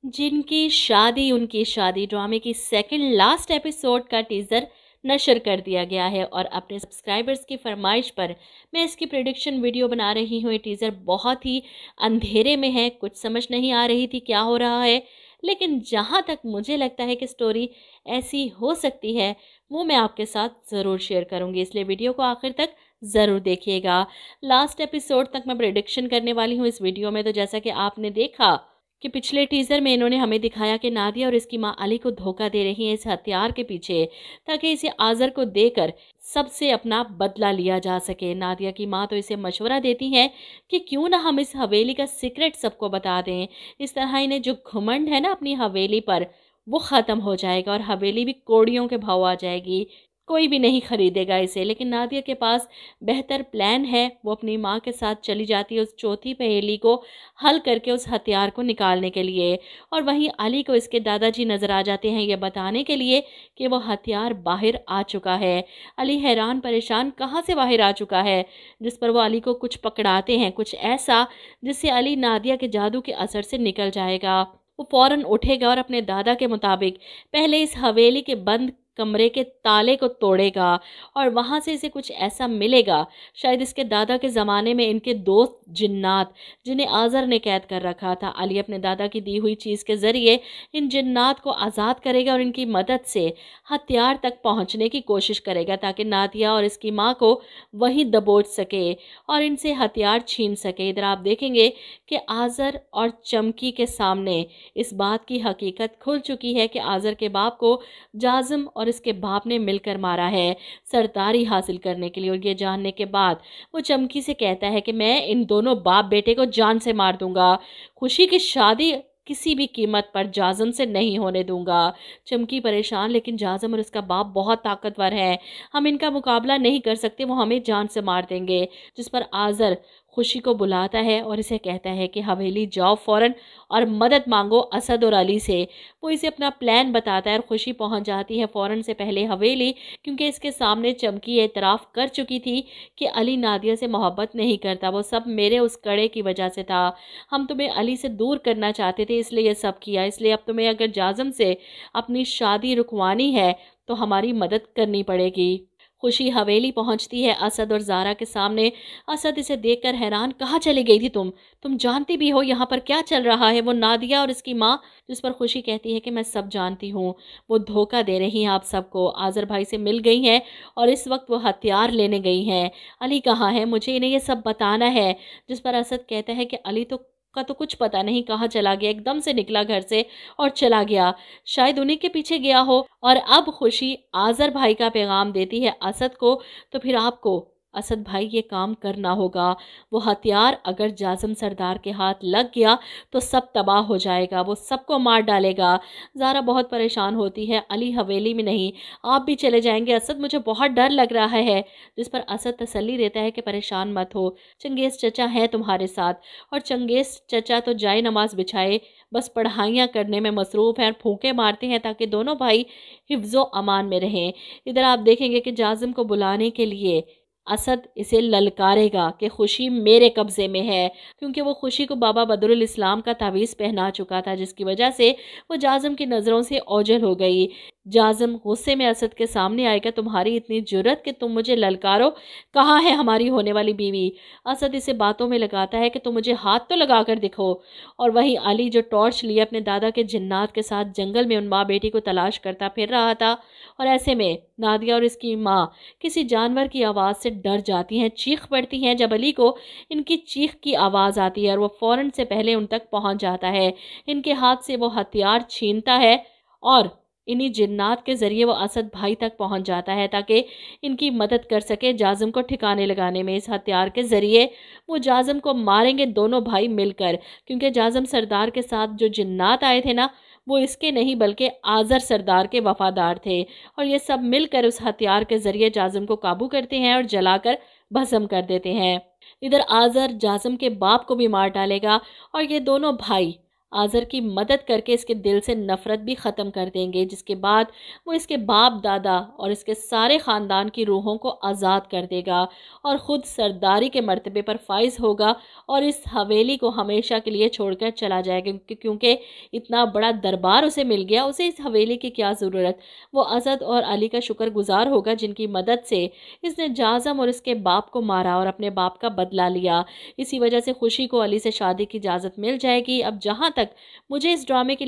जिनकी शादी उनकी शादी ड्रामे की सेकंड लास्ट एपिसोड का टीज़र नशर कर दिया गया है और अपने सब्सक्राइबर्स की फरमाइश पर मैं इसकी प्रेडिक्शन वीडियो बना रही हूँ। ये टीज़र बहुत ही अंधेरे में है, कुछ समझ नहीं आ रही थी क्या हो रहा है, लेकिन जहाँ तक मुझे लगता है कि स्टोरी ऐसी हो सकती है वो मैं आपके साथ ज़रूर शेयर करूँगी, इसलिए वीडियो को आखिर तक ज़रूर देखिएगा। लास्ट एपिसोड तक मैं प्रेडिक्शन करने वाली हूँ इस वीडियो में। तो जैसा कि आपने देखा कि पिछले टीज़र में इन्होंने हमें दिखाया कि नादिया और इसकी माँ अली को धोखा दे रही हैं इस हथियार के पीछे, ताकि इसे आज़र को देकर सबसे अपना बदला लिया जा सके। नादिया की माँ तो इसे मशवरा देती है कि क्यों ना हम इस हवेली का सीक्रेट सबको बता दें, इस तरह इन्हें जो घमंड है ना अपनी हवेली पर वो ख़त्म हो जाएगा और हवेली भी कौड़ियों के भाव आ जाएगी, कोई भी नहीं खरीदेगा इसे। लेकिन नादिया के पास बेहतर प्लान है, वो अपनी माँ के साथ चली जाती है उस चौथी पहेली को हल करके उस हथियार को निकालने के लिए। और वहीं अली को इसके दादाजी नज़र आ जाते हैं ये बताने के लिए कि वो हथियार बाहर आ चुका है। अली हैरान परेशान कहाँ से बाहर आ चुका है, जिस पर वो अली को कुछ पकड़ाते हैं, कुछ ऐसा जिससे अली नादिया के जादू के असर से निकल जाएगा। वो फौरन उठेगा और अपने दादा के मुताबिक पहले इस हवेली के बंद कमरे के ताले को तोड़ेगा और वहाँ से इसे कुछ ऐसा मिलेगा, शायद इसके दादा के ज़माने में इनके दोस्त जिन्नात जिन्हें आज़र ने कैद कर रखा था। अली अपने दादा की दी हुई चीज़ के ज़रिए इन जिन्नात को आज़ाद करेगा और इनकी मदद से हथियार तक पहुँचने की कोशिश करेगा, ताकि नादिया और इसकी माँ को वहीं दबोच सके और इनसे हथियार छीन सके। इधर आप देखेंगे कि आज़र और चमकी के सामने इस बात की हकीकत खुल चुकी है कि आज़र के बाप को जाज़म और इसके बाप ने मिलकर मारा है सरदारी हासिल करने के लिए। और ये जानने के बाद वो चमकी से कहता है कि मैं इन दोनों बाप बेटे को जान से मार दूंगा, खुशी की शादी किसी भी कीमत पर जाज़म से नहीं होने दूंगा। चमकी परेशान, लेकिन जाज़म और उसका बाप बहुत ताकतवर है, हम इनका मुकाबला नहीं कर सकते, वो हमें जान से मार देंगे। जिस पर आज़र खुशी को बुलाता है और इसे कहता है कि हवेली जाओ फ़ौरन और मदद मांगो असद और अली से। वो इसे अपना प्लान बताता है और खुशी पहुंच जाती है फ़ौरन से पहले हवेली, क्योंकि इसके सामने चमकी एतराफ़ कर चुकी थी कि अली नादिया से मोहब्बत नहीं करता, वो सब मेरे उस कड़े की वजह से था, हम तुम्हें अली से दूर करना चाहते थे इसलिए ये सब किया, इसलिए अब तुम्हें अगर जाज़म से अपनी शादी रुकवानी है तो हमारी मदद करनी पड़ेगी। खुशी हवेली पहुंचती है असद और ज़ारा के सामने। असद इसे देखकर हैरान, कहाँ चली गई थी तुम जानती भी हो यहाँ पर क्या चल रहा है। वो नादिया और इसकी माँ, जिस पर खुशी कहती है कि मैं सब जानती हूँ, वो धोखा दे रही हैं आप सबको, आज़र भाई से मिल गई हैं और इस वक्त वो हथियार लेने गई हैं। अली कहाँ है, मुझे इन्हें ये सब बताना है। जिस पर असद कहता है कि अली तो कुछ पता नहीं कहाँ चला गया, एकदम से निकला घर से और चला गया, शायद उन्हीं के पीछे गया हो। और अब खुशी आज़र भाई का पैगाम देती है असद को, तो फिर आपको असद भाई ये काम करना होगा। वो हथियार अगर जाज़म सरदार के हाथ लग गया तो सब तबाह हो जाएगा, वो सबको मार डालेगा। ज़ारा बहुत परेशान होती है, अली हवेली में नहीं, आप भी चले जाएंगे असद, मुझे बहुत डर लग रहा है। जिस पर असद तसल्ली देता है कि परेशान मत हो, चंगेज़ चचा है तुम्हारे साथ। और चंगेज़ चचा तो जाए नमाज बिछाए बस पढ़ाइयाँ करने में मसरूफ़ हैं और फूंके मारते हैं ताकि दोनों भाई हिफ्ज़ो अमान में रहें। इधर आप देखेंगे कि जाज़म को बुलाने के लिए असद इसे ललकारेगा कि खुशी मेरे कब्ज़े में है, क्योंकि वो खुशी को बाबा बदरुल इस्लाम का तावीज़ पहना चुका था, जिसकी वजह से वो जाज़म की नज़रों से ओझल हो गई। जाज़म गुस्से में असद के सामने आएगा, तुम्हारी इतनी जुर्रत कि तुम मुझे ललकारो, कहाँ है हमारी होने वाली बीवी। असद इसे बातों में लगाता है कि तुम मुझे हाथ तो लगा कर दिखो। और वहीं अली जो टॉर्च लिए अपने दादा के जिन्नात के साथ जंगल में उन माँ बेटी को तलाश करता फिर रहा था, और ऐसे में नादिया और इसकी माँ किसी जानवर की आवाज़ से डर जाती हैं, चीख पड़ती हैं जब अली को इनकी चीख की आवाज़ आती है और वो फ़ौरन से पहले उन तक पहुँच जाता है, इनके हाथ से वो हथियार छीनता है और इन्हीं जिन्नात के ज़रिए वो असद भाई तक पहुंच जाता है ताकि इनकी मदद कर सके जाज़म को ठिकाने लगाने में। इस हथियार के ज़रिए वो जाज़म को मारेंगे दोनों भाई मिलकर, क्योंकि जाज़म सरदार के साथ जो जिन्नात आए थे ना, वो इसके नहीं बल्कि आज़र सरदार के वफादार थे। और ये सब मिलकर उस हथियार के ज़रिए जाज़म को काबू करते हैं और जलाकर भस्म कर देते हैं। इधर आज़र जाज़म के बाप को भी मार डालेगा और ये दोनों भाई آذر کی مدد کر کے اس کے دل سے نفرت بھی ختم کر دیں گے، جس کے بعد وہ اس کے باپ دادا اور اس کے سارے خاندان کی روحوں کو آزاد کر دے گا اور خود سرداری کے مرتبے پر فائز ہوگا اور اس حویلی کو ہمیشہ کے لیے چھوڑ کر چلا جائے گا، کیونکہ اتنا بڑا دربار اسے مل گیا، اسے اس حویلی کی کیا ضرورت۔ وہ اسد اور علی کا شکر گزار ہوگا جن کی مدد سے اس نے جازم اور اس کے باپ کو مارا اور اپنے باپ کا بدلہ لیا۔ اسی وجہ سے خوشی کو علی سے شادی کی اجازت مل جائے گی۔ اب جہاں تک مجھے اس ڈرامے کی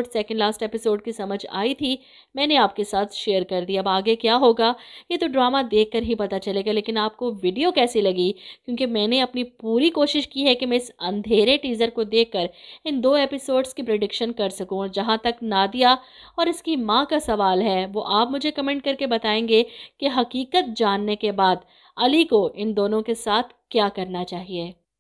سیکنڈ لاسٹ ایپیسوڈ کی سمجھ آئی تھی، میں نے آپ کے ساتھ شیئر کر دی۔ اب آگے کیا ہوگا یہ تو ڈرامہ دیکھ کر ہی پتہ چلے گا، لیکن آپ کو ویڈیو کیسی لگی؟ کیونکہ میں نے اپنی پوری کوشش کی ہے کہ میں اس اندھیرے ٹیزر کو دیکھ کر ان 2 ایپیسوڈز کی پریڈکشن کر سکوں، اور جہاں تک نادیہ اور اس کی ماں کا سوال ہے وہ آپ مجھے کمنٹ کر کے بتائیں گے کہ حقیقت جاننے کے بعد علی کو ان دونوں کے ساتھ کیا کرنا چاہیے۔